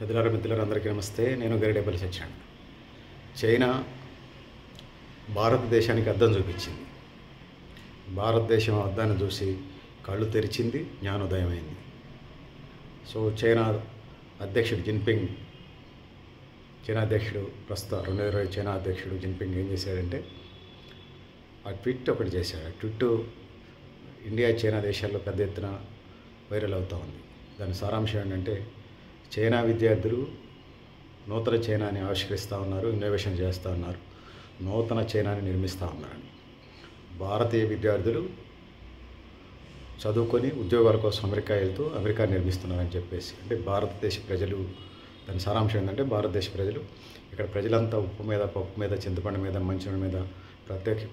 మిత్రులందరికీ నమస్తే. నేను గరిడేపల్లి సత్యనారాయణ. చైనా భారతదేశానికి అద్దం చూపించింది. భారతదేశం అద్దాన్ని చూసి కళ్ళు తెరిచింది, జ్ఞానోదయమైంది. సో చైనా అధ్యక్షుడు జిన్పింగ్, ప్రస్తుత 2020 చైనా అధ్యక్షుడు జిన్పింగ్ ఏం చేశాడంటే ఆ ట్వీట్ ఒకటి చేశాడు. ఆ ట్వీట్ ఇండియా చైనా దేశాల్లో పెద్ద ఎత్తున వైరల్ అవుతూ ఉంది. దాని సారాంశం ఏంటంటే, చైనా విద్యార్థులు నూతన చైనాని ఆవిష్కరిస్తూ ఉన్నారు, ఇన్నోవేషన్ చేస్తూ ఉన్నారు, నూతన చైనాని నిర్మిస్తూ ఉన్నారు. భారతీయ విద్యార్థులు చదువుకొని ఉద్యోగాల కోసం అమెరికా వెళ్తూ అమెరికా నిర్మిస్తున్నారని చెప్పేసి, అంటే భారతదేశ ప్రజలు, దాని సారాంశం ఏంటంటే, భారతదేశ ప్రజలు ఇక్కడ ప్రజలంతా ఉప్పు మీద, పప్పు మీద, చింతపండు మీద, మంచినీళ్ళ మీద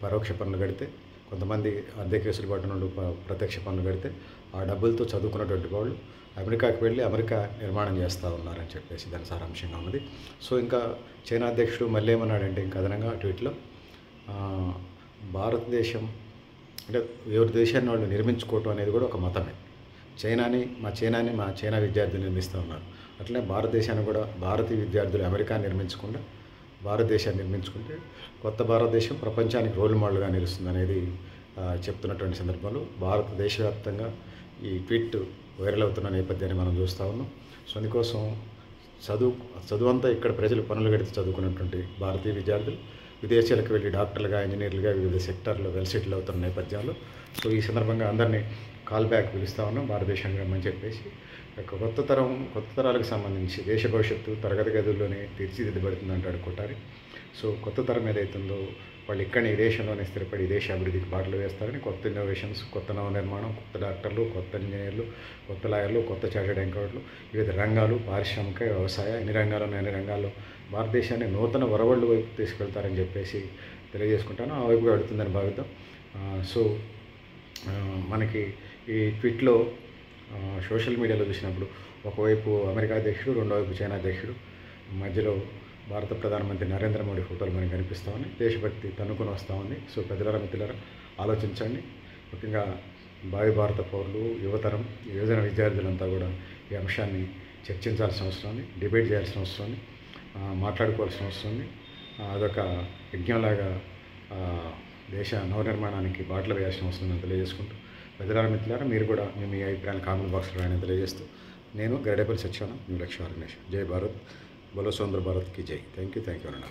పరోక్ష పనులు కడితే, కొంతమంది అద్దె కేసులు పట్టిన ప్రత్యక్ష పనులు కడితే ఆ డబ్బులతో చదువుకున్నటువంటి వాళ్ళు అమెరికాకి వెళ్ళి అమెరికా నిర్మాణం చేస్తూ ఉన్నారని చెప్పేసి దాని సారాంశంగా ఉన్నది. సో ఇంకా చైనా అధ్యక్షుడు మళ్ళీ ఏమన్నాడంటే, ఇంకా అదనంగా ట్వీట్లో, భారతదేశం అంటే ఎవరి దేశాన్ని వాళ్ళు నిర్మించుకోవటం అనేది కూడా ఒక మతమే. మా చైనా విద్యార్థులు నిర్మిస్తూ ఉన్నారు. అట్లనే భారతదేశాన్ని కూడా భారతీయ విద్యార్థులు అమెరికా నిర్మించకుండా భారతదేశాన్ని నిర్మించుకుంటే కొత్త భారతదేశం ప్రపంచానికి రోల్ మోడల్గా నిలుస్తుంది అనేది చెప్తున్నటువంటి సందర్భంలో భారతదేశవ్యాప్తంగా ఈ ట్వీట్ వైరల్ అవుతున్న నేపథ్యాన్ని మనం చూస్తూ ఉన్నాం. సో అందుకోసం చదువంతా ఇక్కడ ప్రజలు పనులు గడిచి చదువుకున్నటువంటి భారతీయ విద్యార్థులు విదేశాలకు వెళ్ళి డాక్టర్లుగా, ఇంజనీర్లుగా వివిధ సెక్టార్లో వెల్ సెటిల్ అవుతున్న నేపథ్యంలో, సో ఈ సందర్భంగా అందరినీ కాల్ బ్యాక్ పిలుస్తూ ఉన్నాం భారతదేశానికి రమ్మని చెప్పేసి. కొత్త తరాలకు సంబంధించి దేశ భవిష్యత్తు తరగతి గదుల్లోనే తీర్చిదిద్దబడుతుంది అంటాడు కొట్టారి. సో కొత్త తరం ఏదైతుందో వాళ్ళు ఇక్కడనే ఈ దేశంలోనే స్థిరపడి దేశ అభివృద్ధికి బాటలు వేస్తారని, కొత్త ఇన్నోవేషన్స్, కొత్త నవనిర్మాణం, కొత్త డాక్టర్లు, కొత్త ఇంజనీర్లు, కొత్త లాయర్లు, కొత్త చార్టెడ్ అకౌంటెంట్లు, వివిధ రంగాలు, పారిశ్రామిక, వ్యవసాయ, అన్ని రంగాల్లో భారతదేశాన్ని నూతన వరవళ్ళు వైపు తీసుకెళ్తారని చెప్పేసి తెలియజేసుకుంటాను. ఆ వైపుగా వెళుతుందని భావిద్దాం. సో మనకి ఈ ట్వీట్లో సోషల్ మీడియాలో చూసినప్పుడు ఒకవైపు అమెరికా అధ్యక్షుడు, రెండో వైపు చైనా అధ్యక్షుడు, మధ్యలో భారత ప్రధానమంత్రి నరేంద్ర మోడీ ఫోటోలు మనకు కనిపిస్తూ ఉన్నాయి. దేశభక్తి తన్నుకొని వస్తూ ఉంది. సో మిత్రులారా ఆలోచించండి. ముఖ్యంగా భావి భారత పౌరులు, యువతరం, యువజన విద్యార్థులంతా కూడా ఈ అంశాన్ని చర్చించాల్సిన అవసరం ఉంది, డిబేట్ చేయాల్సిన అవసరం ఉంది, మాట్లాడుకోవాల్సిన అవసరం ఉంది. అదొక యజ్ఞంలాగా దేశ నవనిర్మాణానికి బాటలు వేయాల్సిన అవసరం ఉందని తెలియజేసుకుంటూ, మిత్రులారా మీరు కూడా మీ అభిప్రాయాలు కామెంట్ బాక్స్లో రాయని తెలియజేస్తూ, నేను గరిడేపల్లి సత్యనారాయణ, మీ లక్ష్మీ ఆర్గనైజేషన్. జై భారత్, బలో స్వతంత్ర భారత్కి జై. థ్యాంక్ యూ అన్న.